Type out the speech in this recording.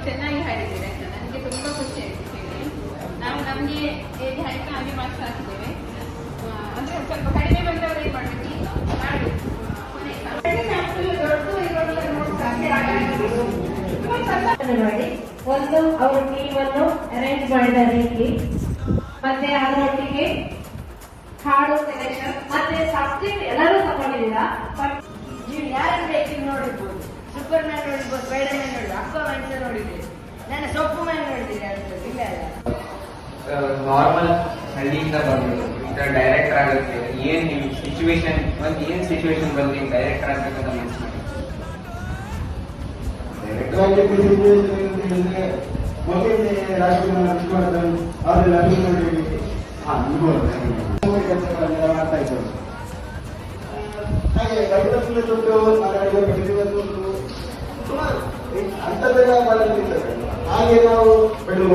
ಚೆನ್ನಾಗಿ ಹಾಡಿದ್ದೀರಿ ಅಂತ ನನಗೆ ತುಂಬಾ ಖುಷಿ ಆಯ್ತು ಕೇಳಿ. ನಾವು ನಮಗೆ ಹೇಗೆ ಹಾಡ್ತಾ ಹಾಗೆ ಮಾರ್ಕ್ಸ್ ಹಾಕ್ತೇವೆ. ಅಂದ್ರೆ ಸ್ವಲ್ಪ ಕಡಿಮೆ ಬಂದವರು ಏನ್ ಮಾಡ್ಬೇಕು ಈಗ ಮಾಡಿ ಒಂದು ಅವ್ರ ಟೀಮ್ ಅನ್ನು ಅರೇಂಜ್ ಮಾಡಿದ ರೀತಿ ಮತ್ತೆ ಅದರೊಟ್ಟಿಗೆ ಹಾಡು ಸೆಲೆಕ್ಷನ್ ಮತ್ತೆ ಸಬ್ಜೆಕ್ಟ್ ಎಲ್ಲರೂ ತಗೊಂಡಿದ್ದೀರಾ. ನೀವು ಯಾರು ಬೇಕು ನೋಡಿರ್ಬೋದು, ಸೂಪರ್ ಮ್ಯಾನ್ ನೋಡಿರ್ಬೋದು, ಸ್ಪೈಡರ್ ಮ್ಯಾನ್ ನೋಡಿದ್ರು, ಅಕ್ಕ ಮನುಷ್ಯ ನೋಡಿದ್ದೀರಿ, ನಾನು ಸೊಪ್ಪು ಮ್ಯಾನ್ ನೋಡಿದ್ದೀರಿ. ಅದು ಇಲ್ಲ ನಾರ್ಮಲ್ ಹಳ್ಳಿಯಿಂದ ಬಂದು ಡೈರೆಕ್ಟರ್ ಆಗುತ್ತೆ. ಏನ್ ನಿಮ್ ಸಿಚುವೇಶನ್ ಒಂದು ಏನ್ ಸಿಚುವೇಶನ್ ಬಂದು ಡೈರೆಕ್ಟರ್ ಆಗ್ಬೇಕಂತ ಮನಸ್ಸು ಮೊದಲನೇ ರಾಜಕುಮಾರ್ ವಿಶ್ವವರ್ಧನ್ ಅವರೆಲ್ಲ ಮಾಡ್ತಾ ಇದ್ದಾರೆ. ಹಾಗೆ ಗರುಡಪುರದೊಂದು ಸುಮಾರು ಅಂಥದ್ದೆಲ್ಲ ಮಾಡಲಿದ್ದಾರೆ. ಹಾಗೆ ನಾವು ಬೆಳೆದು